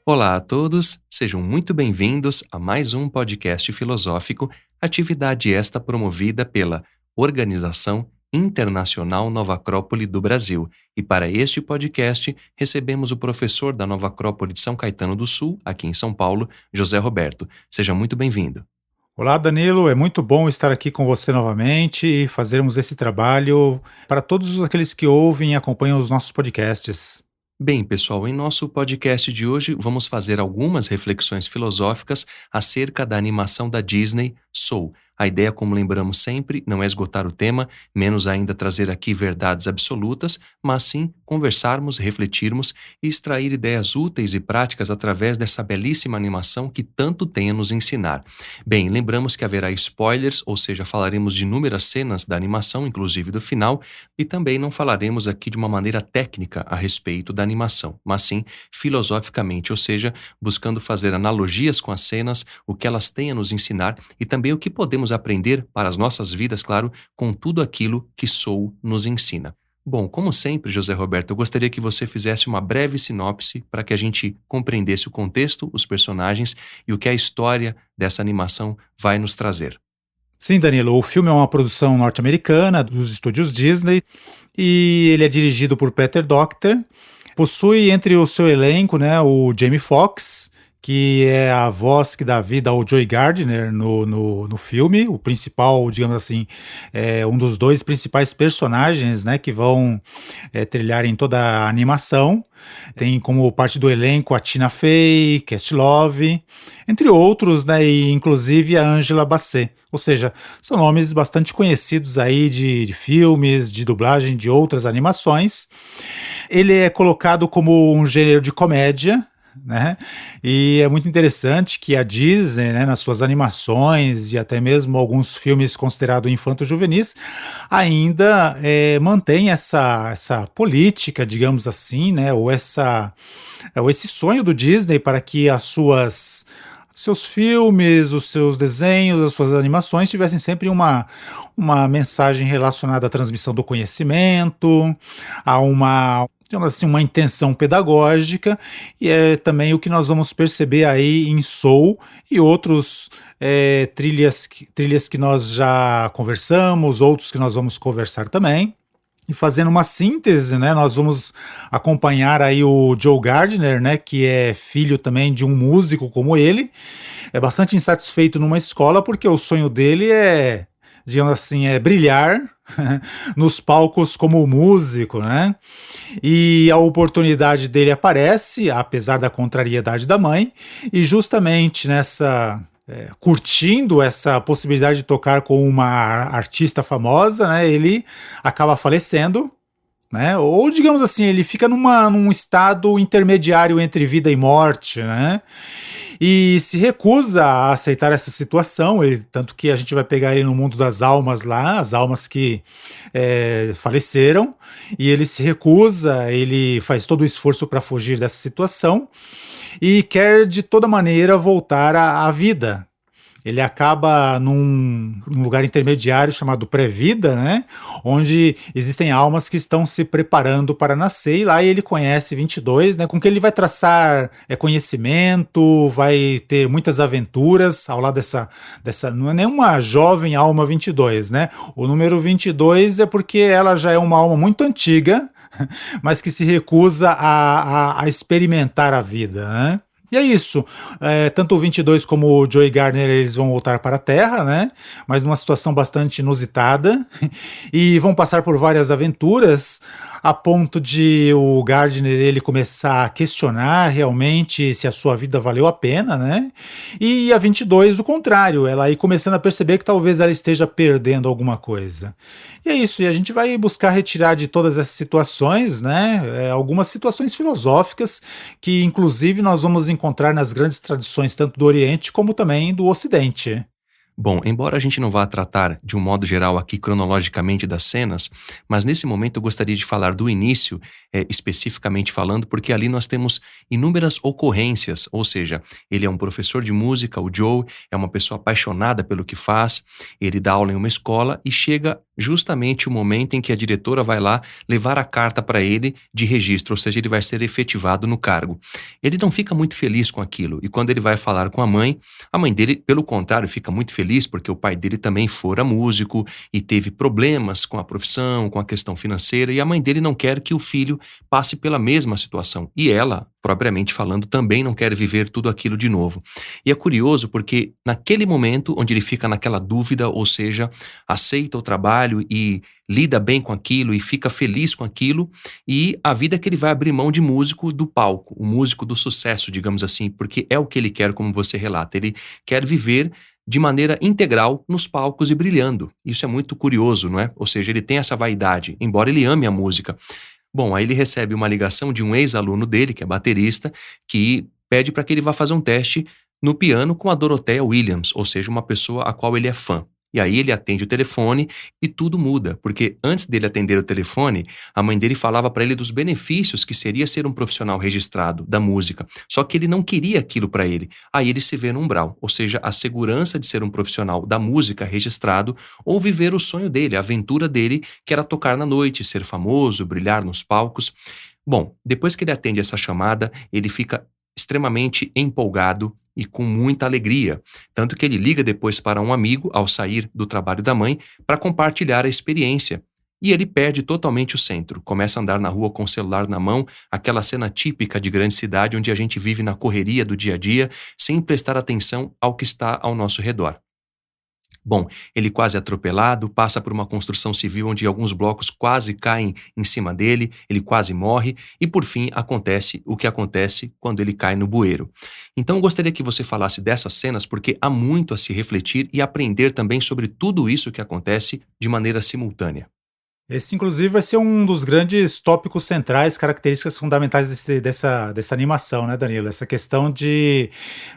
Olá a todos, sejam muito bem-vindos a mais um podcast filosófico, atividade esta promovida pela Organização Internacional Nova Acrópole do Brasil. E para este podcast, recebemos o professor da Nova Acrópole de São Caetano do Sul, aqui em São Paulo, José Roberto. Seja muito bem-vindo. Olá, Danilo, é muito bom estar aqui com você novamente e fazermos esse trabalho para todos aqueles que ouvem e acompanham os nossos podcasts. Bem, pessoal, em nosso podcast de hoje vamos fazer algumas reflexões filosóficas acerca da animação da Disney Soul. A ideia, como lembramos sempre, não é esgotar o tema, menos ainda trazer aqui verdades absolutas, mas sim conversarmos, refletirmos e extrair ideias úteis e práticas através dessa belíssima animação que tanto tem a nos ensinar. Bem, lembramos que haverá spoilers, ou seja, falaremos de inúmeras cenas da animação, inclusive do final, e também não falaremos aqui de uma maneira técnica a respeito da animação, mas sim filosoficamente, ou seja, buscando fazer analogias com as cenas, o que elas têm a nos ensinar e também o que podemos aprender para as nossas vidas, claro, com tudo aquilo que Soul nos ensina. Bom, como sempre, José Roberto, eu gostaria que você fizesse uma breve sinopse para que a gente compreendesse o contexto, os personagens e o que a história dessa animação vai nos trazer. Sim, Danilo, o filme é uma produção norte-americana dos estúdios Disney e ele é dirigido por Peter Docter. Possui entre o seu elenco, o Jamie Foxx, que é a voz que dá vida ao Joey Gardner no filme, o principal, digamos assim, é um dos dois principais personagens, que vão trilhar em toda a animação. Tem como parte do elenco a Tina Fey, Questlove, entre outros, e inclusive a Angela Bassett. Ou seja, são nomes bastante conhecidos aí de filmes, de dublagem, de outras animações. Ele é colocado como um gênero de comédia, e é muito interessante que a Disney, nas suas animações e até mesmo alguns filmes considerados infanto-juvenis, ainda mantém essa política, digamos assim, ou esse sonho do Disney para que seus filmes, os seus desenhos, as suas animações tivessem sempre uma mensagem relacionada à transmissão do conhecimento, a digamos assim, uma intenção pedagógica, e é também o que nós vamos perceber aí em Soul e outros trilhas que nós já conversamos, outros que nós vamos conversar também. E fazendo uma síntese, nós vamos acompanhar aí o Joe Gardner, que é filho também de um músico como ele. É bastante insatisfeito numa escola porque o sonho dele digamos assim, brilhar nos palcos como músico, E a oportunidade dele aparece, apesar da contrariedade da mãe, e justamente curtindo essa possibilidade de tocar com uma artista famosa, ele acaba falecendo, ou digamos assim, ele fica num estado intermediário entre vida e morte, e se recusa a aceitar essa situação, tanto que a gente vai pegar ele no mundo das almas lá, as almas que faleceram, e ele se recusa, ele faz todo o esforço para fugir dessa situação e quer de toda maneira voltar à vida. Ele acaba num lugar intermediário chamado pré-vida, onde existem almas que estão se preparando para nascer, e lá ele conhece 22, com que ele vai traçar conhecimento, vai ter muitas aventuras ao lado dessa não é nenhuma jovem alma 22, O número 22 é porque ela já é uma alma muito antiga, mas que se recusa a experimentar a vida, E é isso, tanto o 22 como o Joey Gardner, eles vão voltar para a Terra, mas numa situação bastante inusitada, e vão passar por várias aventuras, a ponto de o Gardner ele começar a questionar realmente se a sua vida valeu a pena, E a 22 o contrário, ela aí começando a perceber que talvez ela esteja perdendo alguma coisa. E é isso, e a gente vai buscar retirar de todas essas situações, algumas situações filosóficas que inclusive nós vamos encontrar nas grandes tradições tanto do Oriente como também do Ocidente. Bom, embora a gente não vá tratar de um modo geral aqui cronologicamente das cenas, mas nesse momento eu gostaria de falar do início, especificamente falando, porque ali nós temos inúmeras ocorrências, ou seja, ele é um professor de música, o Joe é uma pessoa apaixonada pelo que faz, ele dá aula em uma escola e chega justamente o momento em que a diretora vai lá levar a carta para ele de registro, ou seja, ele vai ser efetivado no cargo. Ele não fica muito feliz com aquilo e quando ele vai falar com a mãe dele, pelo contrário, fica muito feliz porque o pai dele também fora músico e teve problemas com a profissão, com a questão financeira, e a mãe dele não quer que o filho passe pela mesma situação. E ela, propriamente falando, também não quer viver tudo aquilo de novo. E é curioso porque naquele momento onde ele fica naquela dúvida, ou seja, aceita o trabalho e lida bem com aquilo e fica feliz com aquilo, e a vida que ele vai abrir mão de músico do palco, o músico do sucesso, digamos assim, porque é o que ele quer, como você relata. Ele quer viver de maneira integral nos palcos e brilhando. Isso é muito curioso, não é? Ou seja, ele tem essa vaidade, embora ele ame a música. Bom, aí ele recebe uma ligação de um ex-aluno dele, que é baterista, que pede para que ele vá fazer um teste no piano com a Dorothea Williams, ou seja, uma pessoa a qual ele é fã. E aí ele atende o telefone e tudo muda, porque antes dele atender o telefone, a mãe dele falava para ele dos benefícios que seria ser um profissional registrado da música. Só que ele não queria aquilo para ele. Aí ele se vê no umbral, ou seja, a segurança de ser um profissional da música registrado ou viver o sonho dele, a aventura dele, que era tocar na noite, ser famoso, brilhar nos palcos. Bom, depois que ele atende essa chamada, ele fica extremamente empolgado e com muita alegria, tanto que ele liga depois para um amigo ao sair do trabalho da mãe para compartilhar a experiência. E ele perde totalmente o centro, começa a andar na rua com o celular na mão, aquela cena típica de grande cidade onde a gente vive na correria do dia a dia, sem prestar atenção ao que está ao nosso redor. Bom, ele quase é atropelado, passa por uma construção civil onde alguns blocos quase caem em cima dele, ele quase morre e, por fim, acontece o que acontece quando ele cai no bueiro. Então, eu gostaria que você falasse dessas cenas porque há muito a se refletir e aprender também sobre tudo isso que acontece de maneira simultânea. Esse, inclusive, vai ser um dos grandes tópicos centrais, características fundamentais dessa animação, né, Danilo? Essa questão de,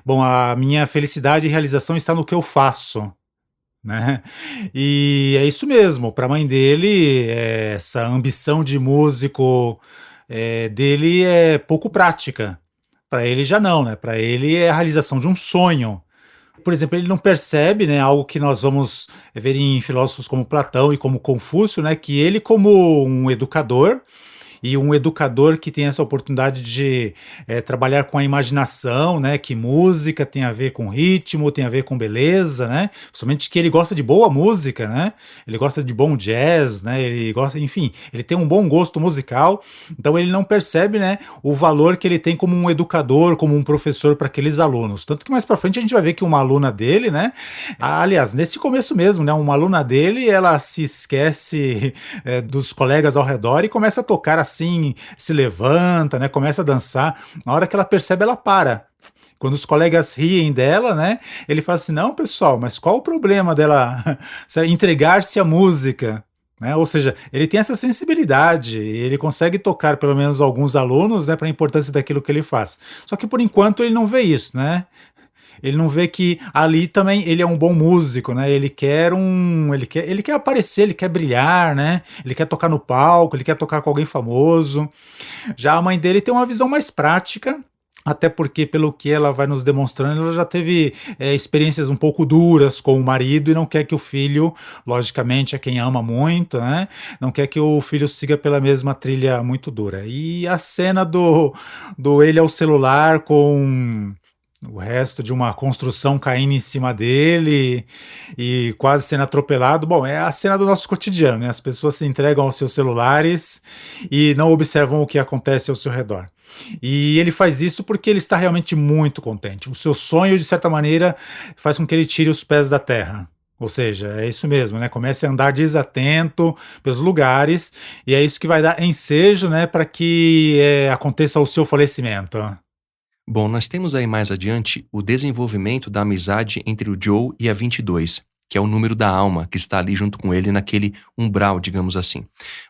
bom, a minha felicidade e realização está no que eu faço, né? E é isso mesmo, para a mãe dele, essa ambição de músico dele é pouco prática. Para ele já não, né? Para ele é a realização de um sonho. Por exemplo, ele não percebe, né, algo que nós vamos ver em filósofos como Platão e como Confúcio, né, que ele como um educador, e um educador que tem essa oportunidade de trabalhar com a imaginação, né, que música tem a ver com ritmo, tem a ver com beleza, né, principalmente que ele gosta de boa música, né, ele gosta de bom jazz, né, ele gosta, enfim, ele tem um bom gosto musical, então ele não percebe, né, o valor que ele tem como um educador, como um professor para aqueles alunos, tanto que mais para frente a gente vai ver que uma aluna dele, né, aliás, nesse começo mesmo, né, uma aluna dele, ela se esquece dos colegas ao redor e começa a tocar assim, se levanta, né, começa a dançar. Na hora que ela percebe, ela para. Quando os colegas riem dela, né, ele fala assim, não, pessoal, mas qual o problema dela entregar-se à música? Né? Ou seja, ele tem essa sensibilidade, ele consegue tocar pelo menos alguns alunos, né, para a importância daquilo que ele faz. Só que por enquanto ele não vê isso, né? Ele não vê que ali também ele é um bom músico, né? Ele quer aparecer, ele quer brilhar, né? Ele quer tocar no palco, ele quer tocar com alguém famoso. Já a mãe dele tem uma visão mais prática, até porque, pelo que ela vai nos demonstrando, ela já teve experiências um pouco duras com o marido e não quer que o filho, logicamente é quem ama muito, né? Não quer que o filho siga pela mesma trilha muito dura. E a cena do ele ao celular com o resto de uma construção caindo em cima dele e quase sendo atropelado. Bom, é a cena do nosso cotidiano, né? As pessoas se entregam aos seus celulares e não observam o que acontece ao seu redor. E ele faz isso porque ele está realmente muito contente. O seu sonho, de certa maneira, faz com que ele tire os pés da terra. Ou seja, é isso mesmo, né? Comece a andar desatento pelos lugares e é isso que vai dar ensejo, né, para que aconteça o seu falecimento. Bom, nós temos aí mais adiante o desenvolvimento da amizade entre o Joe e a 22. que é o número da alma que está ali junto com ele naquele umbral, digamos assim.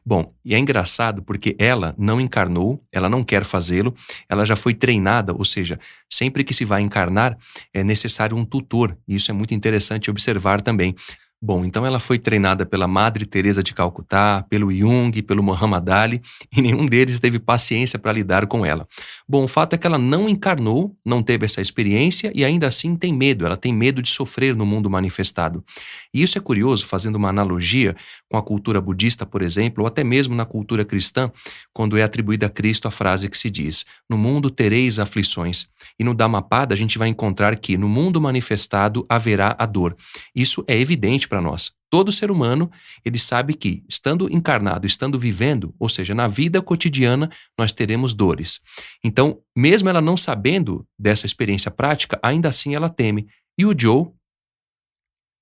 Bom, e é engraçado porque ela não encarnou, ela não quer fazê-lo, ela já foi treinada, ou seja, sempre que se vai encarnar é necessário um tutor, e isso é muito interessante observar também. Bom, então ela foi treinada pela Madre Teresa de Calcutá, pelo Jung, pelo Muhammad Ali, e nenhum deles teve paciência para lidar com ela. Bom, o fato é que ela não encarnou, não teve essa experiência e ainda assim tem medo, ela tem medo de sofrer no mundo manifestado. E isso é curioso, fazendo uma analogia com a cultura budista, por exemplo, ou até mesmo na cultura cristã, quando é atribuída a Cristo a frase que se diz: "No mundo tereis aflições". E no Dhammapada a gente vai encontrar que no mundo manifestado haverá a dor. Isso é evidente para nós. Todo ser humano, ele sabe que, estando encarnado, estando vivendo, ou seja, na vida cotidiana, nós teremos dores. Então, mesmo ela não sabendo dessa experiência prática, ainda assim ela teme. E o Joe,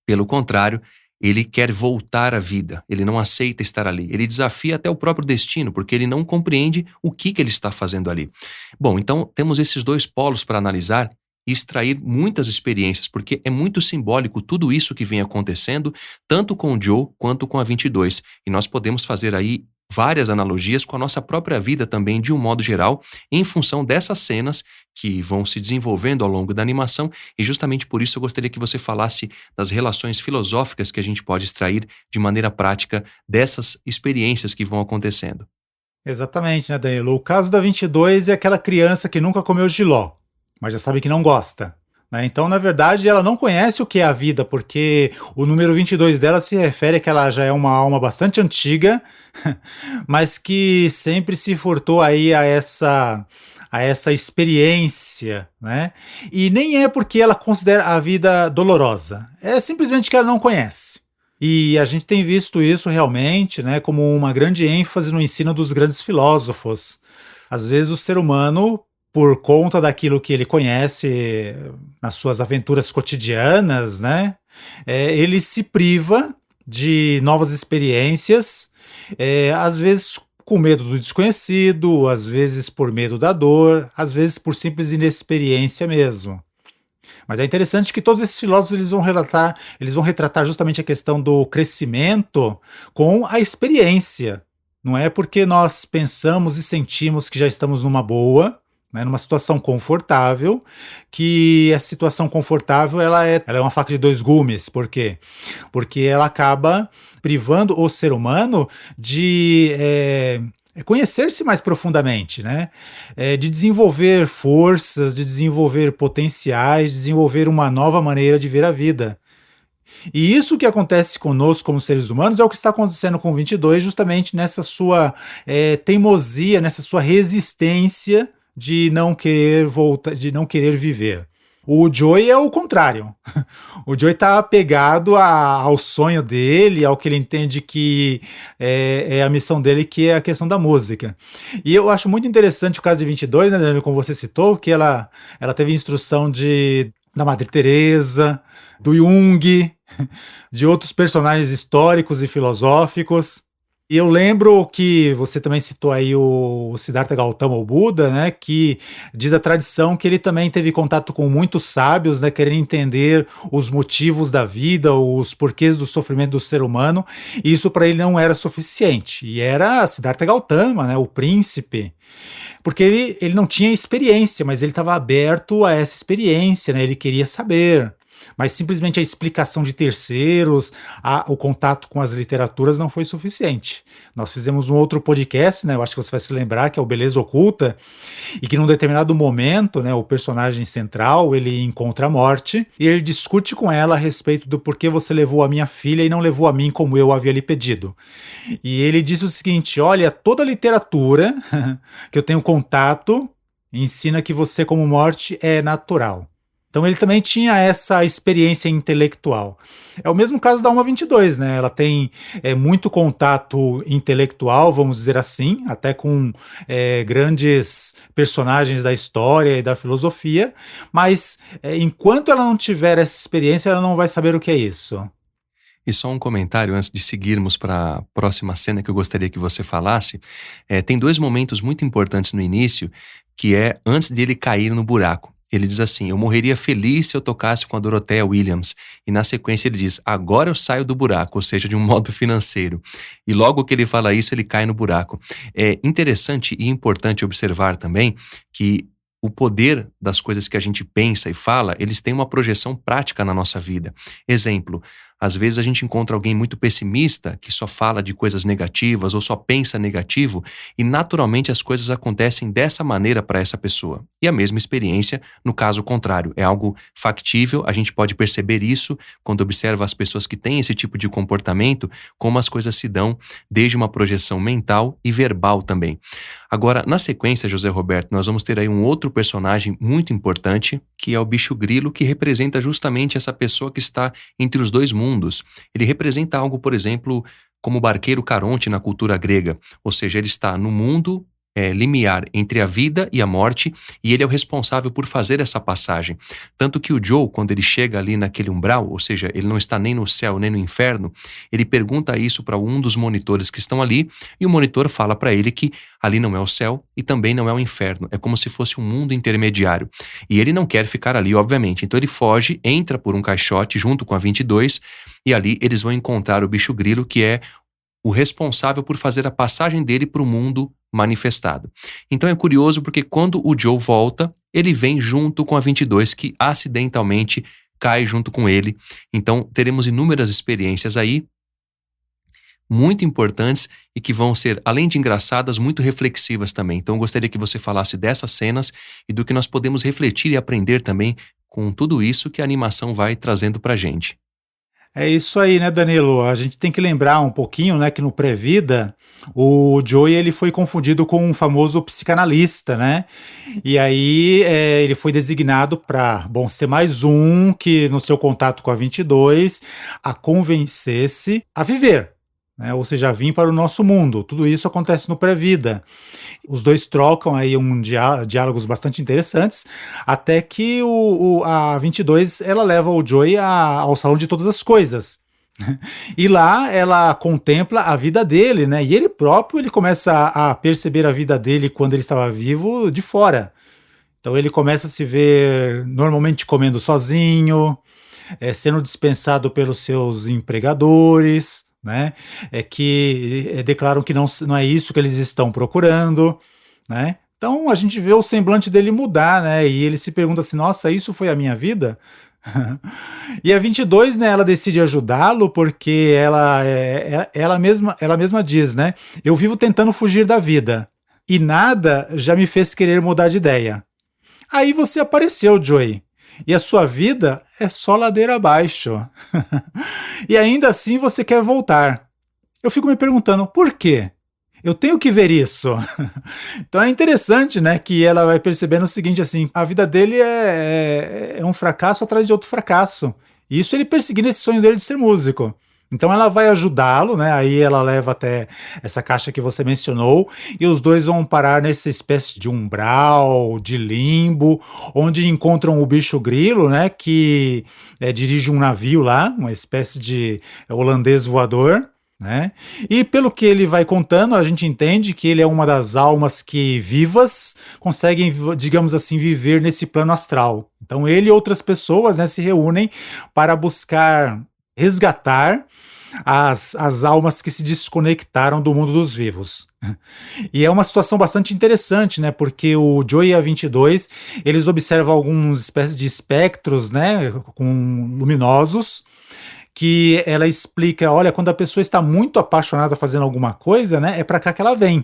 pelo contrário, ele quer voltar à vida, ele não aceita estar ali, ele desafia até o próprio destino, porque ele não compreende o que ele está fazendo ali. Bom, então temos esses dois polos para analisar e extrair muitas experiências, porque é muito simbólico tudo isso que vem acontecendo, tanto com o Joe quanto com a 22. E nós podemos fazer aí várias analogias com a nossa própria vida também, de um modo geral, em função dessas cenas que vão se desenvolvendo ao longo da animação, e justamente por isso eu gostaria que você falasse das relações filosóficas que a gente pode extrair de maneira prática dessas experiências que vão acontecendo. Exatamente, né, Danilo? O caso da 22 é aquela criança que nunca comeu jiló, mas já sabe que não gosta, né? Então, na verdade, ela não conhece o que é a vida, porque o número 22 dela se refere a que ela já é uma alma bastante antiga, mas que sempre se furtou aí a essa experiência, né? E nem é porque ela considera a vida dolorosa, é simplesmente que ela não conhece. E a gente tem visto isso realmente, né, como uma grande ênfase no ensino dos grandes filósofos. Às vezes o ser humano, por conta daquilo que ele conhece nas suas aventuras cotidianas, né, ele se priva de novas experiências, às vezes com medo do desconhecido, às vezes por medo da dor, às vezes por simples inexperiência mesmo. Mas é interessante que todos esses filósofos eles vão retratar justamente a questão do crescimento com a experiência. Não é porque nós pensamos e sentimos que já estamos numa boa, né, numa situação confortável, que a situação confortável ela é uma faca de dois gumes. Por quê? Porque ela acaba privando o ser humano de conhecer-se mais profundamente, né? De desenvolver forças, de desenvolver potenciais, de desenvolver uma nova maneira de ver a vida. E isso que acontece conosco como seres humanos é o que está acontecendo com o 22, justamente nessa sua teimosia, nessa sua resistência de não querer voltar, de não querer viver. O Joey é o contrário. O Joey está apegado ao sonho dele, ao que ele entende que é a missão dele, que é a questão da música. E eu acho muito interessante o caso de 22, né, Daniel, como você citou, que ela teve instrução da Madre Teresa, do Jung, de outros personagens históricos e filosóficos. E eu lembro que você também citou aí o Siddhartha Gautama, o Buda, né, que diz a tradição que ele também teve contato com muitos sábios, né, querendo entender os motivos da vida, os porquês do sofrimento do ser humano, e isso para ele não era suficiente. E era Siddhartha Gautama, né, o príncipe, porque ele não tinha experiência, mas ele estava aberto a essa experiência, né, ele queria saber. Mas simplesmente a explicação de terceiros, o contato com as literaturas não foi suficiente. Nós fizemos um outro podcast, né, eu acho que você vai se lembrar, que é o Beleza Oculta, e que num determinado momento, né, o personagem central, ele encontra a morte, e ele discute com ela a respeito do porquê você levou a minha filha e não levou a mim como eu havia lhe pedido. E ele disse o seguinte: olha, toda a literatura que eu tenho contato ensina que você como morte é natural. Então ele também tinha essa experiência intelectual. É o mesmo caso da Alma 22, né? Ela tem muito contato intelectual, vamos dizer assim, até com grandes personagens da história e da filosofia, mas enquanto ela não tiver essa experiência, ela não vai saber o que é isso. E só um comentário antes de seguirmos para a próxima cena que eu gostaria que você falasse. Tem dois momentos muito importantes no início, que é antes de ele cair no buraco. Ele diz assim: eu morreria feliz se eu tocasse com a Dorothea Williams. E na sequência ele diz: agora eu saio do buraco, ou seja, de um modo financeiro. E logo que ele fala isso, ele cai no buraco. É interessante e importante observar também que o poder das coisas que a gente pensa e fala, eles têm uma projeção prática na nossa vida. Exemplo, às vezes a gente encontra alguém muito pessimista, que só fala de coisas negativas ou só pensa negativo, e naturalmente as coisas acontecem dessa maneira para essa pessoa. E a mesma experiência no caso contrário. É algo factível, a gente pode perceber isso quando observa as pessoas que têm esse tipo de comportamento, como as coisas se dão desde uma projeção mental e verbal também. Agora, na sequência, José Roberto, nós vamos ter aí um outro personagem muito importante, que é o bicho grilo, que representa justamente essa pessoa que está entre os dois mundos. Ele representa algo, por exemplo, como o barqueiro Caronte na cultura grega, ou seja, ele está no mundo limiar entre a vida e a morte, e ele é o responsável por fazer essa passagem. Tanto que o Joe, quando ele chega ali naquele umbral, ou seja, ele não está nem no céu nem no inferno, ele pergunta isso para um dos monitores que estão ali, e o monitor fala para ele que ali não é o céu e também não é o inferno, é como se fosse um mundo intermediário. E ele não quer ficar ali, obviamente, então ele foge, entra por um caixote junto com a 22, e ali eles vão encontrar o bicho grilo, que é o responsável por fazer a passagem dele para o mundo manifestado. Então é curioso porque quando o Joe volta, ele vem junto com a 22, que acidentalmente cai junto com ele. Então teremos inúmeras experiências aí, muito importantes e que vão ser, além de engraçadas, muito reflexivas também. Então eu gostaria que você falasse dessas cenas e do que nós podemos refletir e aprender também com tudo isso que a animação vai trazendo pra gente. É isso aí, né, Danilo? A gente tem que lembrar um pouquinho, né, que no pré-vida o Joey ele foi confundido com um famoso psicanalista, né? E aí ele foi designado para, bom, ser mais um que no seu contato com a 22 a convencesse a viver, né? Ou seja, a vir para o nosso mundo. Tudo isso acontece no pré-vida. Os dois trocam aí diálogos bastante interessantes, até que a 22 ela leva o Joey ao salão de todas as coisas. E lá ela contempla a vida dele, né? E ele próprio ele começa a perceber a vida dele quando ele estava vivo de fora. Então ele começa a se ver normalmente comendo sozinho, sendo dispensado pelos seus empregadores, né? Que declaram que não é isso que eles estão procurando, né? Então a gente vê o semblante dele mudar, né? E ele se pergunta assim: nossa, isso foi a minha vida? E a 22, né, ela decide ajudá-lo porque ela mesma diz, né? Eu vivo tentando fugir da vida e nada já me fez querer mudar de ideia. Aí você apareceu, Joey. E a sua vida é só ladeira abaixo. E ainda assim você quer voltar. Eu fico me perguntando, por quê? Eu tenho que ver isso. Então é interessante, né, que ela vai percebendo o seguinte, assim, a vida dele é um fracasso atrás de outro fracasso. E isso ele perseguindo esse sonho dele de ser músico. Então ela vai ajudá-lo, né? Aí ela leva até essa caixa que você mencionou e os dois vão parar nessa espécie de umbral, de limbo, onde encontram o bicho grilo, né? Que dirige um navio lá, uma espécie de holandês voador. Né? E pelo que ele vai contando, a gente entende que ele é uma das almas que vivas conseguem, digamos assim, viver nesse plano astral. Então ele e outras pessoas, né, se reúnem para buscar resgatar as almas que se desconectaram do mundo dos vivos. E é uma situação bastante interessante, né? Porque o Joey e a 22, eles observam algumas espécies de espectros, né, luminosos, que ela explica, olha, quando a pessoa está muito apaixonada fazendo alguma coisa, né, é para cá que ela vem.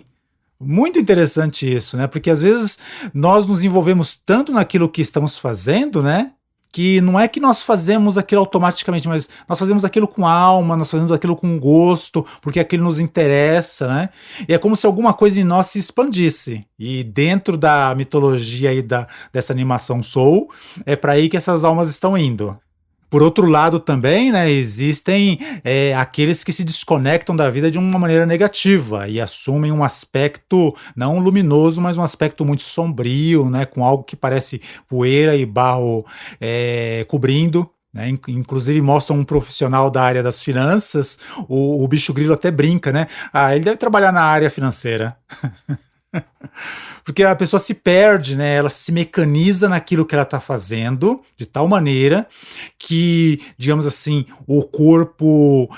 Muito interessante isso, né, porque às vezes nós nos envolvemos tanto naquilo que estamos fazendo, né, que não é que nós fazemos aquilo automaticamente, mas nós fazemos aquilo com alma, nós fazemos aquilo com gosto, porque aquilo nos interessa, né, e é como se alguma coisa em nós se expandisse, e dentro da mitologia aí dessa animação Soul, é para aí que essas almas estão indo. Por outro lado também, né, existem aqueles que se desconectam da vida de uma maneira negativa e assumem um aspecto não luminoso, mas um aspecto muito sombrio, né, com algo que parece poeira e barro cobrindo. Né, inclusive mostram um profissional da área das finanças, o bicho grilo até brinca, né? Ah, ele deve trabalhar na área financeira. Porque a pessoa se perde, né? Ela se mecaniza naquilo que ela está fazendo, de tal maneira que, digamos assim, o corpo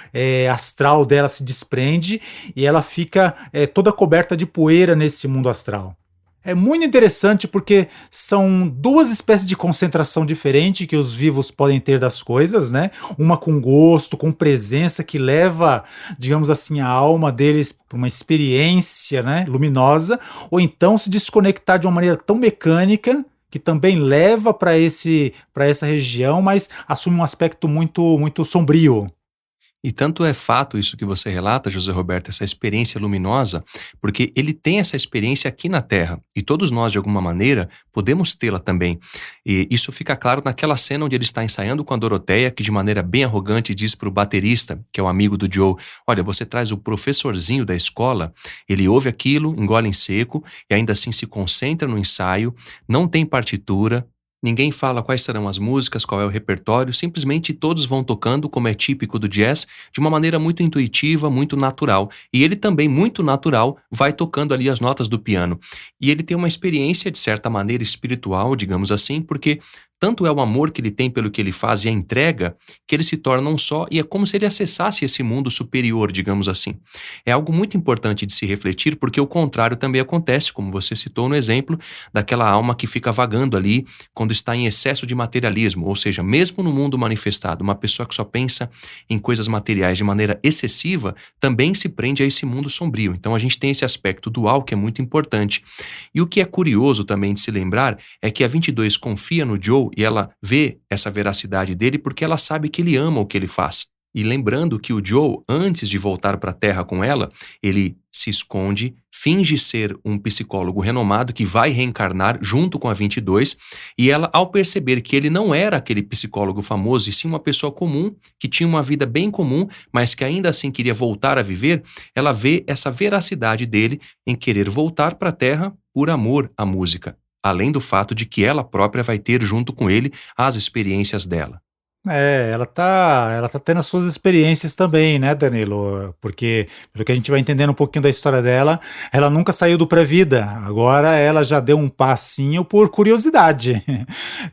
astral dela se desprende e ela fica toda coberta de poeira nesse mundo astral. É muito interessante porque são duas espécies de concentração diferente que os vivos podem ter das coisas, né? Uma com gosto, com presença, que leva, digamos assim, a alma deles para uma experiência, né, luminosa, ou então se desconectar de uma maneira tão mecânica que também leva para essa região, mas assume um aspecto muito, muito sombrio. E tanto é fato isso que você relata, José Roberto, essa experiência luminosa, porque ele tem essa experiência aqui na Terra e todos nós, de alguma maneira, podemos tê-la também. E isso fica claro naquela cena onde ele está ensaiando com a Doroteia, que de maneira bem arrogante diz para o baterista, que é o amigo do Joe, olha, você traz o professorzinho da escola, ele ouve aquilo, engole em seco e ainda assim se concentra no ensaio, não tem partitura. Ninguém fala quais serão as músicas, qual é o repertório, simplesmente todos vão tocando, como é típico do jazz, de uma maneira muito intuitiva, muito natural. E ele também, muito natural, vai tocando ali as notas do piano. E ele tem uma experiência, de certa maneira, espiritual, digamos assim, porque tanto é o amor que ele tem pelo que ele faz e a entrega, que ele se torna um só e é como se ele acessasse esse mundo superior, digamos assim. É algo muito importante de se refletir, porque o contrário também acontece, como você citou no exemplo, daquela alma que fica vagando ali quando está em excesso de materialismo, ou seja, mesmo no mundo manifestado, uma pessoa que só pensa em coisas materiais de maneira excessiva, também se prende a esse mundo sombrio. Então a gente tem esse aspecto dual que é muito importante. E o que é curioso também de se lembrar é que a 22 confia no Joe e ela vê essa veracidade dele porque ela sabe que ele ama o que ele faz. E lembrando que o Joe, antes de voltar para a Terra com ela, ele se esconde, finge ser um psicólogo renomado que vai reencarnar junto com a 22, e ela, ao perceber que ele não era aquele psicólogo famoso, e sim uma pessoa comum, que tinha uma vida bem comum, mas que ainda assim queria voltar a viver, ela vê essa veracidade dele em querer voltar para a Terra por amor à música, além do fato de que ela própria vai ter junto com ele as experiências dela. Ela tá tendo as suas experiências também, né, Danilo? Porque, pelo que a gente vai entendendo um pouquinho da história dela, ela nunca saiu do pré-vida. Agora ela já deu um passinho por curiosidade.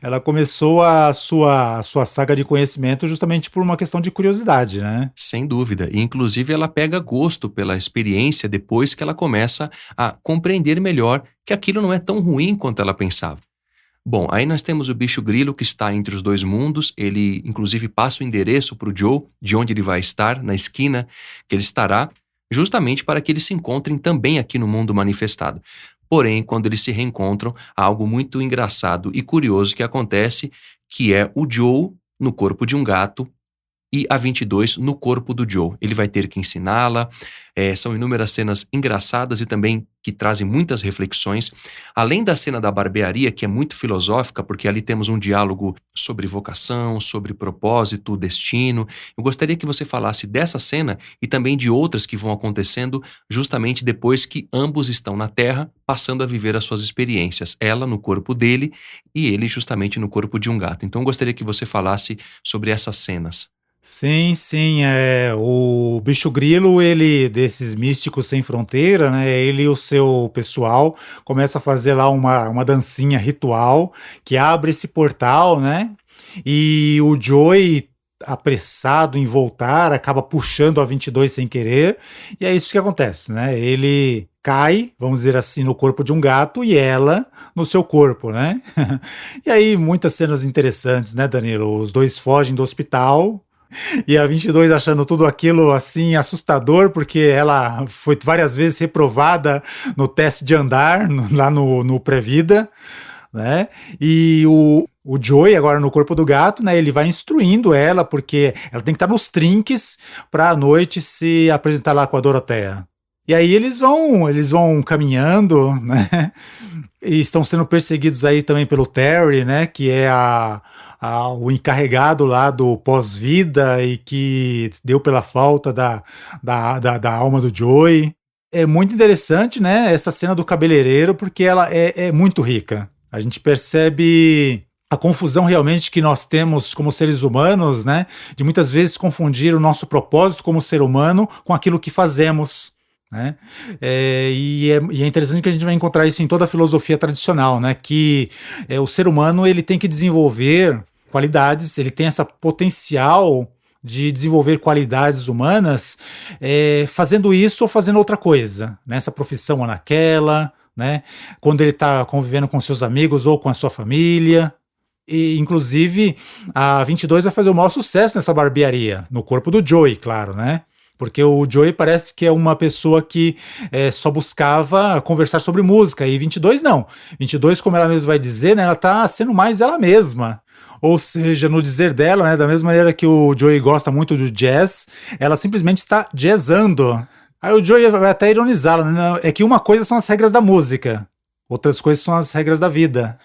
Ela começou a sua saga de conhecimento justamente por uma questão de curiosidade, né? Sem dúvida. E, inclusive, ela pega gosto pela experiência depois que ela começa a compreender melhor que aquilo não é tão ruim quanto ela pensava. Bom, aí nós temos o bicho grilo que está entre os dois mundos, ele inclusive passa o endereço para o Joe, de onde ele vai estar, na esquina que ele estará, justamente para que eles se encontrem também aqui no mundo manifestado. Porém, quando eles se reencontram, há algo muito engraçado e curioso que acontece, que é o Joe no corpo de um gato e a 22 no corpo do Joe. Ele vai ter que ensiná-la, são inúmeras cenas engraçadas e também que trazem muitas reflexões. Além da cena da barbearia, que é muito filosófica, porque ali temos um diálogo sobre vocação, sobre propósito, destino. Eu gostaria que você falasse dessa cena e também de outras que vão acontecendo justamente depois que ambos estão na Terra, passando a viver as suas experiências. Ela no corpo dele e ele justamente no corpo de um gato. Então eu gostaria que você falasse sobre essas cenas. Sim, sim, o Bicho Grilo, ele, desses místicos sem fronteira, né, ele e o seu pessoal começa a fazer lá uma dancinha ritual que abre esse portal, né, e o Joey, apressado em voltar, acaba puxando a 22 sem querer, e é isso que acontece, né, ele cai, vamos dizer assim, no corpo de um gato e ela no seu corpo, né, e aí muitas cenas interessantes, né, Danilo, os dois fogem do hospital. E a 22 achando tudo aquilo assim assustador, porque ela foi várias vezes reprovada no teste de andar, lá no pré-vida, né? E o Joey, agora no corpo do gato, né? Ele vai instruindo ela, porque ela tem que estar nos trinques para à noite se apresentar lá com a Doroteia. E aí eles vão caminhando, né? E estão sendo perseguidos aí também pelo Terry, né? Que é o encarregado lá do pós-vida e que deu pela falta da alma do Joey. É muito interessante, né? Essa cena do cabeleireiro, porque ela é muito rica. A gente percebe a confusão realmente que nós temos como seres humanos, né? De muitas vezes confundir o nosso propósito como ser humano com aquilo que fazemos. né? E é interessante que a gente vai encontrar isso em toda a filosofia tradicional, né? Que o ser humano ele tem que desenvolver qualidades, ele tem essa potencial de desenvolver qualidades humanas, fazendo isso ou fazendo outra coisa, nessa profissão ou naquela, né? Quando ele está convivendo com seus amigos ou com a sua família. E, inclusive, a 22 vai fazer o maior sucesso nessa barbearia, no corpo do Joey, claro, né? Porque o Joey parece que é uma pessoa que só buscava conversar sobre música, e 22 não. 22, como ela mesma vai dizer, né, ela tá sendo mais ela mesma. Ou seja, no dizer dela, né, da mesma maneira que o Joey gosta muito do jazz, ela simplesmente está jazzando. Aí o Joey vai até ironizá-la, né? É que uma coisa são as regras da música, outras coisas são as regras da vida.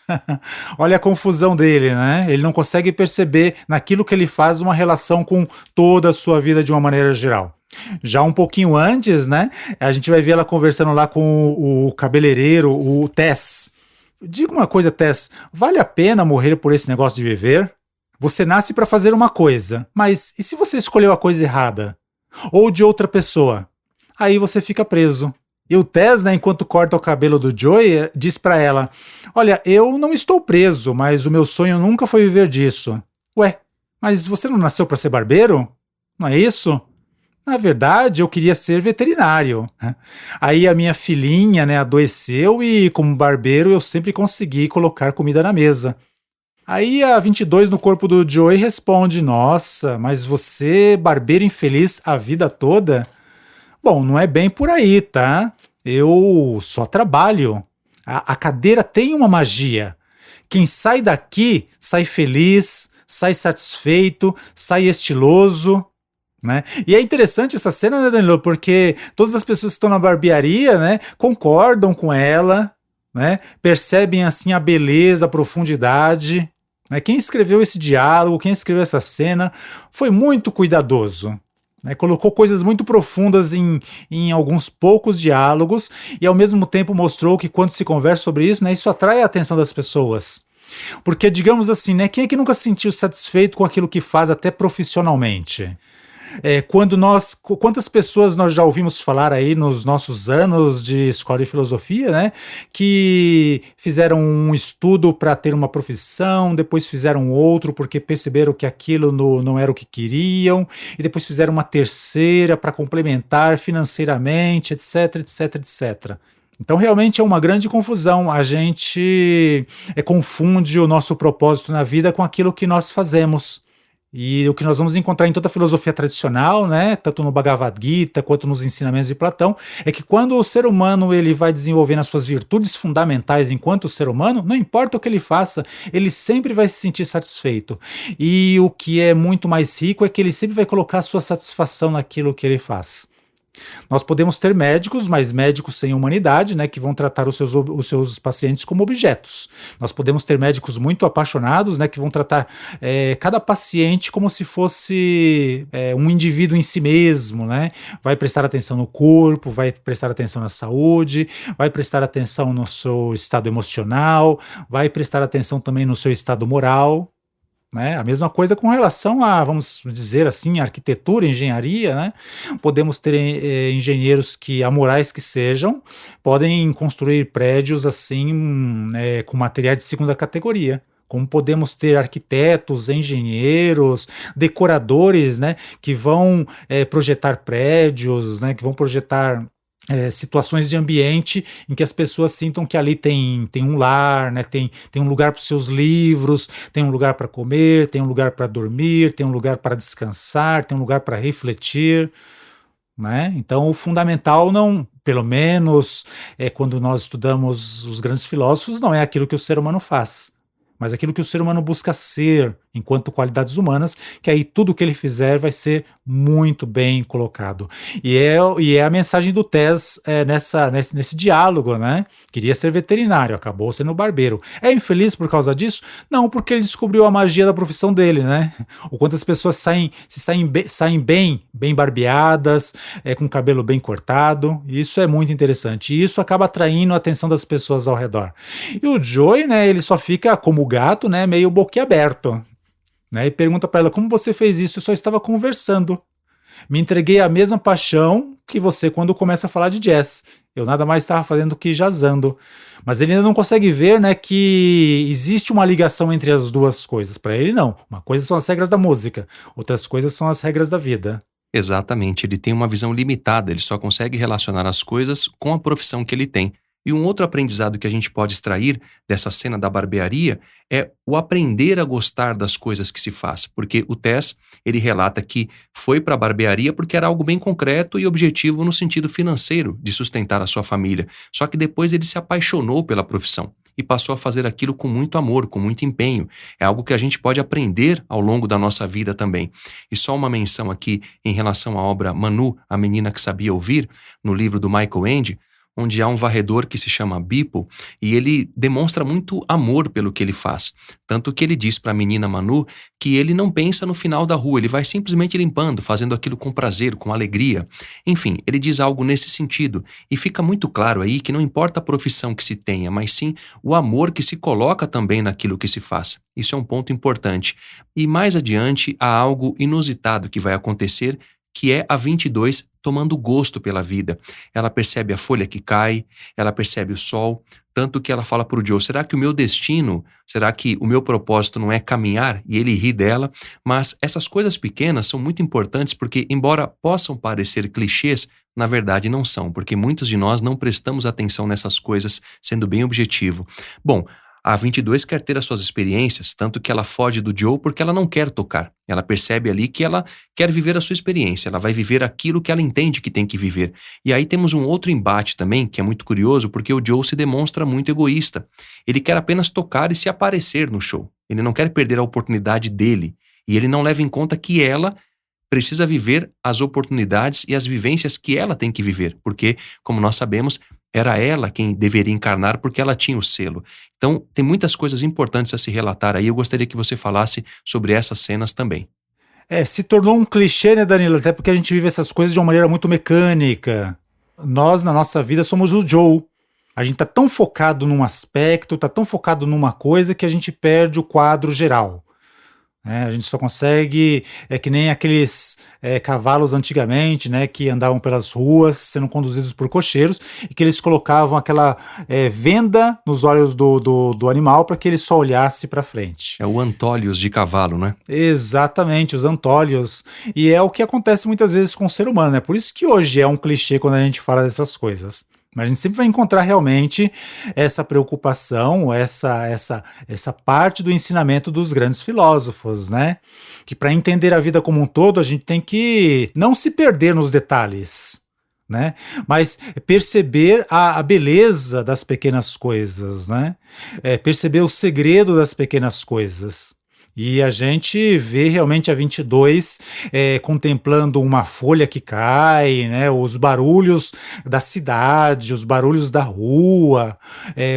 Olha a confusão dele, né? Ele não consegue perceber naquilo que ele faz uma relação com toda a sua vida de uma maneira geral. Já um pouquinho antes, né? A gente vai ver ela conversando lá com o cabeleireiro, o Tess. Diga uma coisa, Tess, vale a pena morrer por esse negócio de viver? Você nasce para fazer uma coisa, mas e se você escolheu a coisa errada? Ou de outra pessoa? Aí você fica preso. E o Tess, né, enquanto corta o cabelo do Joey, diz pra ela: olha, eu não estou preso, mas o meu sonho nunca foi viver disso. Ué, mas você não nasceu pra ser barbeiro? Não é isso? Na verdade, eu queria ser veterinário. Aí a minha filhinha, né, adoeceu e, como barbeiro, eu sempre consegui colocar comida na mesa. Aí a 22 no corpo do Joey responde: nossa, mas você, barbeiro infeliz a vida toda? Bom, não é bem por aí, tá? Eu só trabalho. A cadeira tem uma magia. Quem sai daqui sai feliz, sai satisfeito, sai estiloso, né? E é interessante essa cena, né, Danilo? Porque todas as pessoas que estão na barbearia, né, concordam com ela, né? Percebem assim a beleza, a profundidade. Né? Quem escreveu esse diálogo, quem escreveu essa cena, foi muito cuidadoso. Né, colocou coisas muito profundas em alguns poucos diálogos e ao mesmo tempo mostrou que quando se conversa sobre isso, né, isso atrai a atenção das pessoas. Porque, digamos assim, né, quem é que nunca se sentiu satisfeito com aquilo que faz até profissionalmente? Quantas pessoas nós já ouvimos falar aí nos nossos anos de escola de filosofia, né, que fizeram um estudo para ter uma profissão, depois fizeram outro porque perceberam que aquilo não era o que queriam, e depois fizeram uma terceira para complementar financeiramente, etc, etc, etc. Então, realmente é uma grande confusão. A gente confunde o nosso propósito na vida com aquilo que nós fazemos. E o que nós vamos encontrar em toda a filosofia tradicional, né, tanto no Bhagavad Gita quanto nos ensinamentos de Platão, é que quando o ser humano ele vai desenvolvendo as suas virtudes fundamentais enquanto ser humano, não importa o que ele faça, ele sempre vai se sentir satisfeito. E o que é muito mais rico é que ele sempre vai colocar a sua satisfação naquilo que ele faz. Nós podemos ter médicos, mas médicos sem humanidade, né, que vão tratar os seus pacientes como objetos. Nós podemos ter médicos muito apaixonados, né, que vão tratar cada paciente como se fosse um indivíduo em si mesmo, né? Vai prestar atenção no corpo, vai prestar atenção na saúde, vai prestar atenção no seu estado emocional, vai prestar atenção também no seu estado moral. Né? A mesma coisa com relação a, vamos dizer assim, arquitetura, engenharia, né? Podemos ter engenheiros que, amorais que sejam, podem construir prédios assim, com materiais de segunda categoria. Como podemos ter arquitetos, engenheiros, decoradores, né, que vão projetar prédios, né, que vão projetar situações de ambiente em que as pessoas sintam que ali tem um lar, né, tem um lugar para os seus livros, tem um lugar para comer, tem um lugar para dormir, tem um lugar para descansar, tem um lugar para refletir. Né? Então, o fundamental não, pelo menos quando nós estudamos os grandes filósofos, não é aquilo que o ser humano faz, mas aquilo que o ser humano busca ser enquanto qualidades humanas, que aí tudo que ele fizer vai ser muito bem colocado. E é a mensagem do Tess nesse diálogo, né? Queria ser veterinário, acabou sendo barbeiro. É infeliz por causa disso? Não, porque ele descobriu a magia da profissão dele, né? O quanto as pessoas saem bem barbeadas, com o cabelo bem cortado. Isso é muito interessante. E isso acaba atraindo a atenção das pessoas ao redor. E o Joey, né? Ele só fica como o gato, né? Meio boquiaberto. Né, e pergunta para ela: como você fez isso? Eu só estava conversando. Me entreguei à mesma paixão que você quando começa a falar de jazz. Eu nada mais estava fazendo do que jazzando. Mas ele ainda não consegue ver, né, que existe uma ligação entre as duas coisas. Para ele, não. Uma coisa são as regras da música, outras coisas são as regras da vida. Exatamente, ele tem uma visão limitada, ele só consegue relacionar as coisas com a profissão que ele tem. E um outro aprendizado que a gente pode extrair dessa cena da barbearia é o aprender a gostar das coisas que se faz, porque o Tess, ele relata que foi para a barbearia porque era algo bem concreto e objetivo no sentido financeiro de sustentar a sua família, só que depois ele se apaixonou pela profissão e passou a fazer aquilo com muito amor, com muito empenho. É algo que a gente pode aprender ao longo da nossa vida também. E só uma menção aqui em relação à obra Manu, a menina que sabia ouvir, no livro do Michael Ende, onde há um varredor que se chama Bipo, e ele demonstra muito amor pelo que ele faz. Tanto que ele diz para a menina Manu que ele não pensa no final da rua, ele vai simplesmente limpando, fazendo aquilo com prazer, com alegria. Enfim, ele diz algo nesse sentido, e fica muito claro aí que não importa a profissão que se tenha, mas sim o amor que se coloca também naquilo que se faz. Isso é um ponto importante. E mais adiante há algo inusitado que vai acontecer, que é a 22 tomando gosto pela vida. Ela percebe a folha que cai, ela percebe o sol, tanto que ela fala para o Joe, será que o meu destino, será que o meu propósito não é caminhar? E ele ri dela, mas essas coisas pequenas são muito importantes porque, embora possam parecer clichês, na verdade não são, porque muitos de nós não prestamos atenção nessas coisas, sendo bem objetivo. Bom, a 22 quer ter as suas experiências, tanto que ela foge do Joe porque ela não quer tocar. Ela percebe ali que ela quer viver a sua experiência, ela vai viver aquilo que ela entende que tem que viver. E aí temos um outro embate também, que é muito curioso, porque o Joe se demonstra muito egoísta. Ele quer apenas tocar e se aparecer no show. Ele não quer perder a oportunidade dele. E ele não leva em conta que ela precisa viver as oportunidades e as vivências que ela tem que viver. Porque, como nós sabemos, era ela quem deveria encarnar porque ela tinha o selo. Então, tem muitas coisas importantes a se relatar aí. Eu gostaria que você falasse sobre essas cenas também. Se tornou um clichê, né, Danilo? Até porque a gente vive essas coisas de uma maneira muito mecânica. Nós, na nossa vida, somos o Joe. A gente tá tão focado num aspecto, tá tão focado numa coisa que a gente perde o quadro geral. A gente só consegue, que nem aqueles cavalos antigamente, né, que andavam pelas ruas sendo conduzidos por cocheiros e que eles colocavam aquela venda nos olhos do animal para que ele só olhasse para frente. É o antólios de cavalo, né? Exatamente, os antólios. E é o que acontece muitas vezes com o ser humano, né? Por isso que hoje é um clichê quando a gente fala dessas coisas. Mas a gente sempre vai encontrar realmente essa preocupação, essa parte do ensinamento dos grandes filósofos, né? Que para entender a vida como um todo, a gente tem que não se perder nos detalhes, né? Mas perceber a beleza das pequenas coisas, né? Perceber o segredo das pequenas coisas. E a gente vê realmente a 22 contemplando uma folha que cai, né, os barulhos da cidade, os barulhos da rua,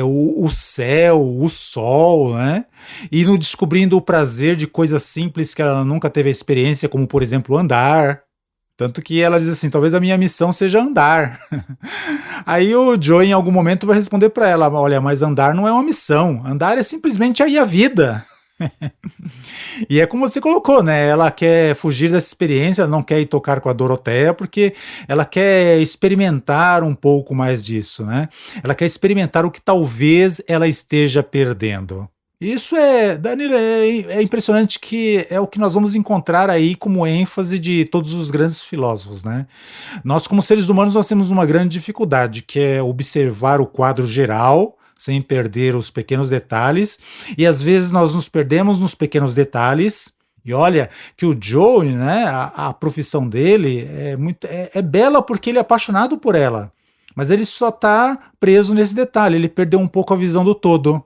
o céu, o sol, né, e no descobrindo o prazer de coisas simples que ela nunca teve a experiência, como por exemplo andar. Tanto que ela diz assim, talvez a minha missão seja andar. Aí o Joe em algum momento vai responder para ela, olha, mas andar não é uma missão, andar é simplesmente aí a vida. E é como você colocou, né? Ela quer fugir dessa experiência, ela não quer ir tocar com a Doroteia porque ela quer experimentar um pouco mais disso, né? Ela quer experimentar o que talvez ela esteja perdendo. Isso Danilo, é impressionante, que é o que nós vamos encontrar aí como ênfase de todos os grandes filósofos, né? Nós, como seres humanos, nós temos uma grande dificuldade, que é observar o quadro geral, sem perder os pequenos detalhes, e às vezes nós nos perdemos nos pequenos detalhes. E olha que o Joe, né, a profissão dele é bela porque ele é apaixonado por ela, mas ele só está preso nesse detalhe, ele perdeu um pouco a visão do todo.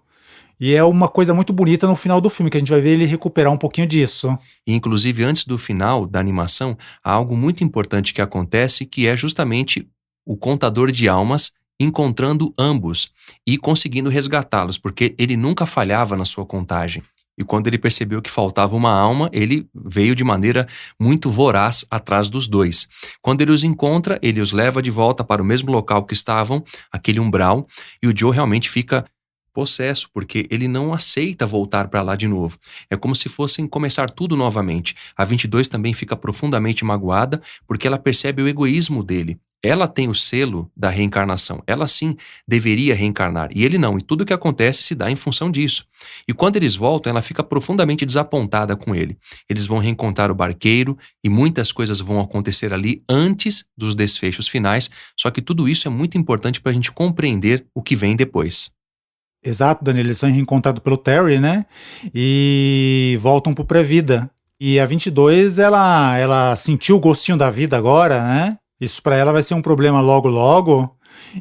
E é uma coisa muito bonita no final do filme, que a gente vai ver ele recuperar um pouquinho disso. E, inclusive, antes do final da animação, há algo muito importante que acontece, que é justamente o contador de almas encontrando ambos e conseguindo resgatá-los, porque ele nunca falhava na sua contagem. E quando ele percebeu que faltava uma alma, ele veio de maneira muito voraz atrás dos dois. Quando ele os encontra, ele os leva de volta para o mesmo local que estavam, aquele umbral, e o Joe realmente fica Possesso, porque ele não aceita voltar para lá de novo. É como se fossem começar tudo novamente. A 22 também fica profundamente magoada porque ela percebe o egoísmo dele. Ela tem o selo da reencarnação. Ela sim deveria reencarnar e ele não. E tudo o que acontece se dá em função disso. E quando eles voltam, ela fica profundamente desapontada com ele. Eles vão reencontrar o barqueiro e muitas coisas vão acontecer ali antes dos desfechos finais. Só que tudo isso é muito importante para a gente compreender o que vem depois. Exato, Daniel, eles são reencontrados pelo Terry, né? E voltam pro pré-vida. E a 22, ela sentiu o gostinho da vida agora, né? Isso pra ela vai ser um problema logo, logo.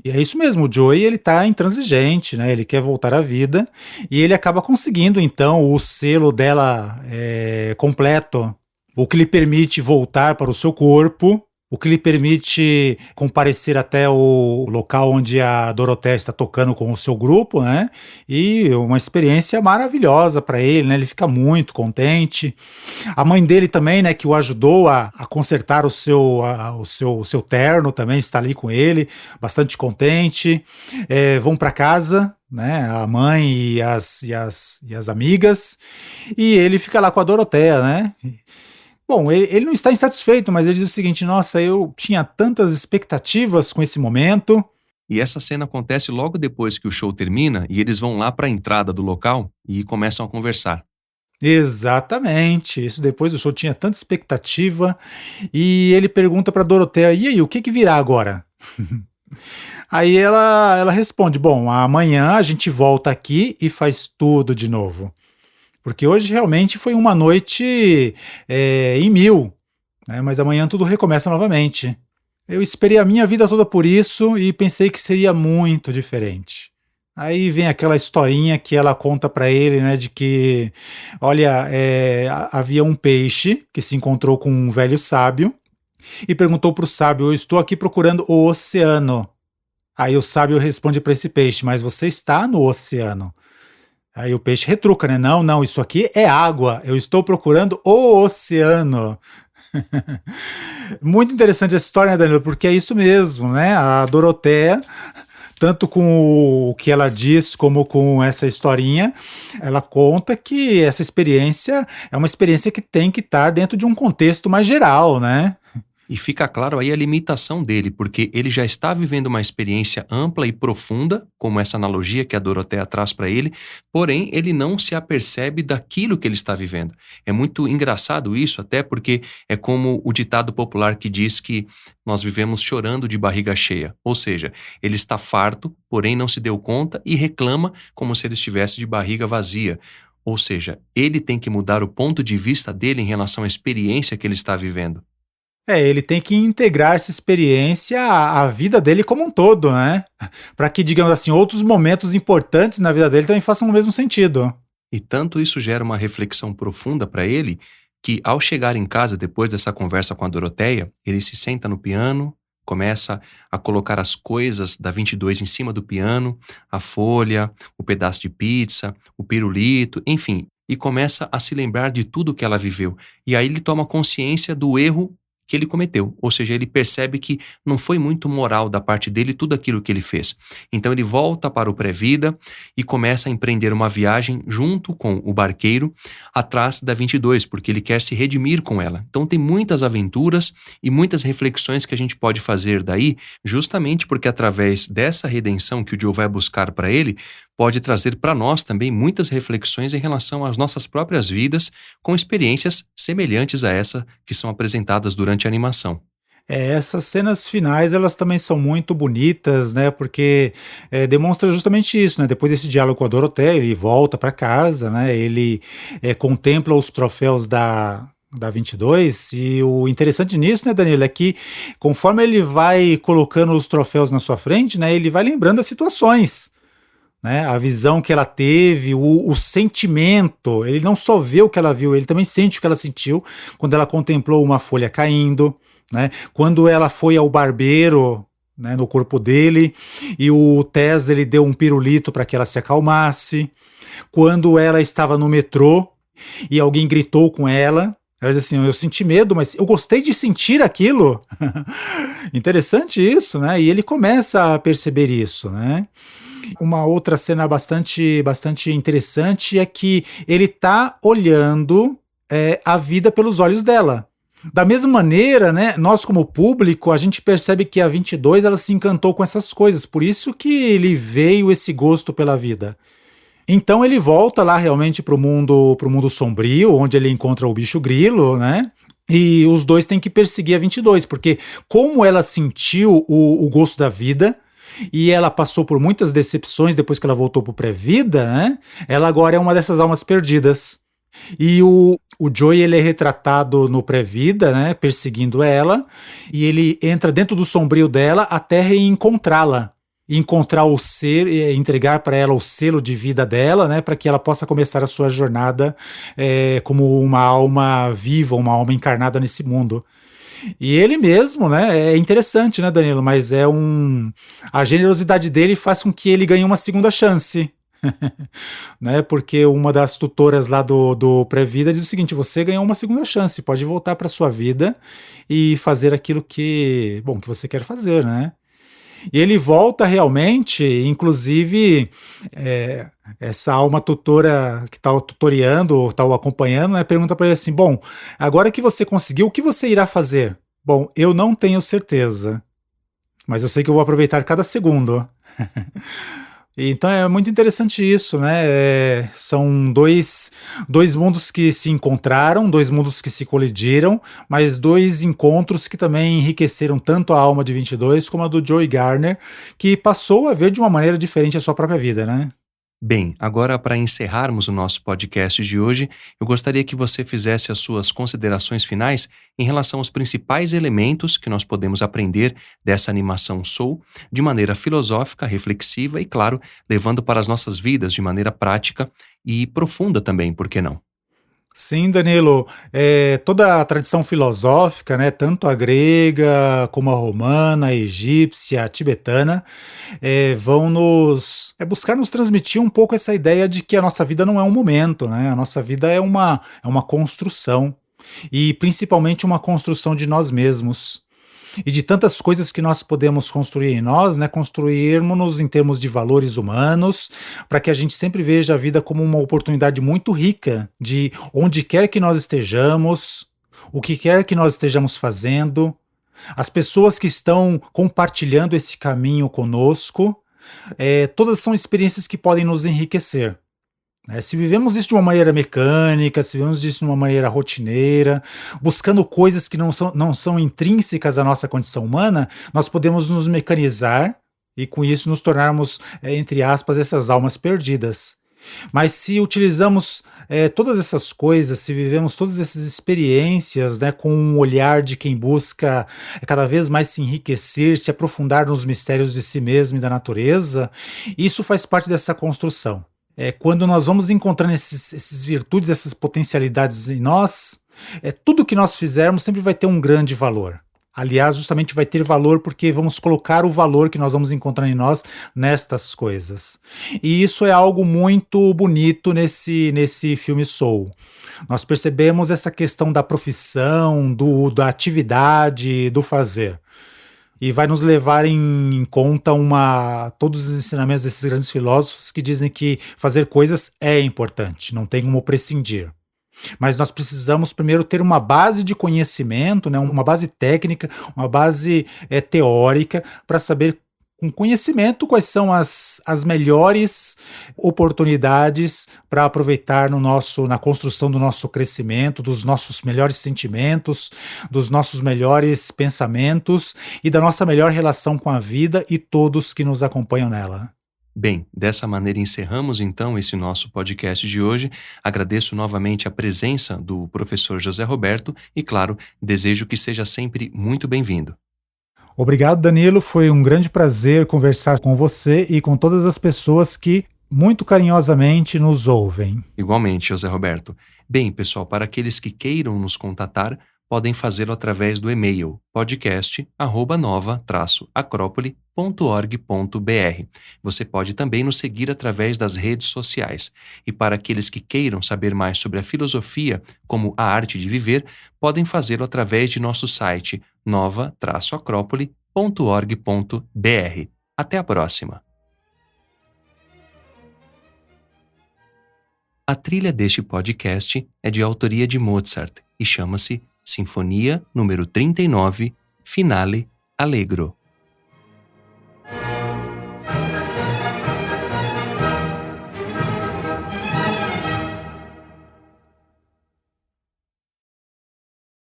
E é isso mesmo, o Joey, ele tá intransigente, né? Ele quer voltar à vida. E ele acaba conseguindo, então, o selo dela completo. O que lhe permite voltar para o seu corpo, o que lhe permite comparecer até o local onde a Dorothea está tocando com o seu grupo, né? E uma experiência maravilhosa para ele, né? Ele fica muito contente. A mãe dele também, né, que o ajudou a consertar o seu terno, também está ali com ele, bastante contente. Vão para casa, né, a mãe e as amigas, e ele fica lá com a Dorothea, né? Bom, ele não está insatisfeito, mas ele diz o seguinte: nossa, eu tinha tantas expectativas com esse momento. E essa cena acontece logo depois que o show termina e eles vão lá para a entrada do local e começam a conversar. Exatamente, isso depois do show tinha tanta expectativa, e ele pergunta para Dorothea: e aí, o que virá agora? Aí ela responde: bom, amanhã a gente volta aqui e faz tudo de novo. Porque hoje realmente foi uma noite em 1000, né? Mas amanhã tudo recomeça novamente. Eu esperei a minha vida toda por isso e pensei que seria muito diferente. Aí vem aquela historinha que ela conta para ele, né, de que, olha, havia um peixe que se encontrou com um velho sábio e perguntou para o sábio: eu estou aqui procurando o oceano. Aí o sábio responde para esse peixe: mas você está no oceano. Aí o peixe retruca, né? Não, não, isso aqui é água. Eu estou procurando o oceano. Muito interessante essa história, né, Danilo? Porque é isso mesmo, né? A Dorothea, tanto com o que ela diz como com essa historinha, ela conta que essa experiência é uma experiência que tem que estar dentro de um contexto mais geral, né? E fica claro aí a limitação dele, porque ele já está vivendo uma experiência ampla e profunda, como essa analogia que a Dorothea traz para ele, porém ele não se apercebe daquilo que ele está vivendo. É muito engraçado isso, até porque é como o ditado popular que diz que nós vivemos chorando de barriga cheia. Ou seja, ele está farto, porém não se deu conta e reclama como se ele estivesse de barriga vazia. Ou seja, ele tem que mudar o ponto de vista dele em relação à experiência que ele está vivendo. Ele tem que integrar essa experiência à vida dele como um todo, né? Para que, digamos assim, outros momentos importantes na vida dele também façam o mesmo sentido. E tanto isso gera uma reflexão profunda para ele, que ao chegar em casa depois dessa conversa com a Dorothea, ele se senta no piano, começa a colocar as coisas da 22 em cima do piano, a folha, o pedaço de pizza, o pirulito, enfim, e começa a se lembrar de tudo que ela viveu. E aí ele toma consciência do erro que ele cometeu, ou seja, ele percebe que não foi muito moral da parte dele tudo aquilo que ele fez. Então ele volta para o pré-vida e começa a empreender uma viagem junto com o barqueiro atrás da 22, porque ele quer se redimir com ela. Então tem muitas aventuras e muitas reflexões que a gente pode fazer daí, justamente porque através dessa redenção que o Joe vai buscar para ele, pode trazer para nós também muitas reflexões em relação às nossas próprias vidas, com experiências semelhantes a essa que são apresentadas durante a animação. Essas cenas finais, elas também são muito bonitas, né? Porque demonstra justamente isso, né? Depois desse diálogo com a Dorothea, ele volta para casa, né? Ele contempla os troféus da 22, e o interessante nisso, né, Danilo, é que conforme ele vai colocando os troféus na sua frente, né? Ele vai lembrando as situações, né, a visão que ela teve, o sentimento. Ele não só vê o que ela viu, ele também sente o que ela sentiu quando ela contemplou uma folha caindo, né, quando ela foi ao barbeiro, né, no corpo dele, e o Tess ele deu um pirulito para que ela se acalmasse, quando ela estava no metrô e alguém gritou com ela. Ela diz assim: eu senti medo, mas eu gostei de sentir aquilo. Interessante isso, né? E ele começa a perceber isso, né? Uma outra cena bastante interessante é que ele tá olhando a vida pelos olhos dela. Da mesma maneira, né, nós como público, a gente percebe que a 22 ela se encantou com essas coisas, por isso que ele veio esse gosto pela vida. Então ele volta lá realmente pro mundo sombrio, onde ele encontra o bicho grilo, né? E os dois têm que perseguir a 22, porque como ela sentiu o gosto da vida, e ela passou por muitas decepções depois que ela voltou pro pré-vida, né? Ela agora é uma dessas almas perdidas. E o Joey, ele é retratado no pré-vida, né, perseguindo ela, e ele entra dentro do sombrio dela até reencontrá-la. Encontrar o ser, entregar para ela o selo de vida dela, né, para que ela possa começar a sua jornada como uma alma viva, uma alma encarnada nesse mundo. E ele mesmo, né, é interessante, né, Danilo, mas a generosidade dele faz com que ele ganhe uma segunda chance. Né, porque uma das tutoras lá do Pré-Vida diz o seguinte: você ganhou uma segunda chance, pode voltar para sua vida e fazer aquilo que você quer fazer, né? E ele volta realmente, inclusive essa alma tutora que está o tutoriando, está o acompanhando, né, pergunta para ele assim: bom, agora que você conseguiu, o que você irá fazer? Bom, eu não tenho certeza, mas eu sei que eu vou aproveitar cada segundo. Então é muito interessante isso, né? São dois mundos que se encontraram, dois mundos que se colidiram, mas dois encontros que também enriqueceram tanto a alma de 22 como a do Joey Garner, que passou a ver de uma maneira diferente a sua própria vida, né? Bem, agora para encerrarmos o nosso podcast de hoje, eu gostaria que você fizesse as suas considerações finais em relação aos principais elementos que nós podemos aprender dessa animação Soul de maneira filosófica, reflexiva e, claro, levando para as nossas vidas de maneira prática e profunda também, por que não? Sim, Danilo, toda a tradição filosófica, né, tanto a grega como a romana, a egípcia, a tibetana, vão buscar nos transmitir um pouco essa ideia de que a nossa vida não é um momento, né? A nossa vida é uma construção, e principalmente uma construção de nós mesmos. E de tantas coisas que nós podemos construir em nós, né, construirmos-nos em termos de valores humanos, para que a gente sempre veja a vida como uma oportunidade muito rica de onde quer que nós estejamos, o que quer que nós estejamos fazendo, as pessoas que estão compartilhando esse caminho conosco, todas são experiências que podem nos enriquecer. Se vivemos isso de uma maneira mecânica, se vivemos isso de uma maneira rotineira, buscando coisas que não são intrínsecas à nossa condição humana, nós podemos nos mecanizar e com isso nos tornarmos, entre aspas, essas almas perdidas. Mas se utilizamos todas essas coisas, se vivemos todas essas experiências, né, com um olhar de quem busca cada vez mais se enriquecer, se aprofundar nos mistérios de si mesmo e da natureza, isso faz parte dessa construção. Quando nós vamos encontrando essas virtudes, essas potencialidades em nós, tudo que nós fizermos sempre vai ter um grande valor. Aliás, justamente vai ter valor porque vamos colocar o valor que nós vamos encontrar em nós nestas coisas. E isso é algo muito bonito nesse filme Soul. Nós percebemos essa questão da profissão, da atividade, do fazer. E vai nos levar em conta todos os ensinamentos desses grandes filósofos que dizem que fazer coisas é importante, não tem como prescindir. Mas nós precisamos primeiro ter uma base de conhecimento, né, uma base técnica, uma base teórica, para saber com conhecimento quais são as melhores oportunidades para aproveitar na construção do nosso crescimento, dos nossos melhores sentimentos, dos nossos melhores pensamentos e da nossa melhor relação com a vida e todos que nos acompanham nela. Bem, dessa maneira encerramos então esse nosso podcast de hoje. Agradeço novamente a presença do professor José Roberto e, claro, desejo que seja sempre muito bem-vindo. Obrigado, Danilo. Foi um grande prazer conversar com você e com todas as pessoas que muito carinhosamente nos ouvem. Igualmente, José Roberto. Bem, pessoal, para aqueles que queiram nos contatar, podem fazê-lo através do e-mail podcast@nova-acropole.org.br. Você pode também nos seguir através das redes sociais. E para aqueles que queiram saber mais sobre a filosofia como a arte de viver, podem fazê-lo através de nosso site nova-acropole.org.br. Até a próxima! A trilha deste podcast é de autoria de Mozart e chama-se Sinfonia número 39, Finale Allegro.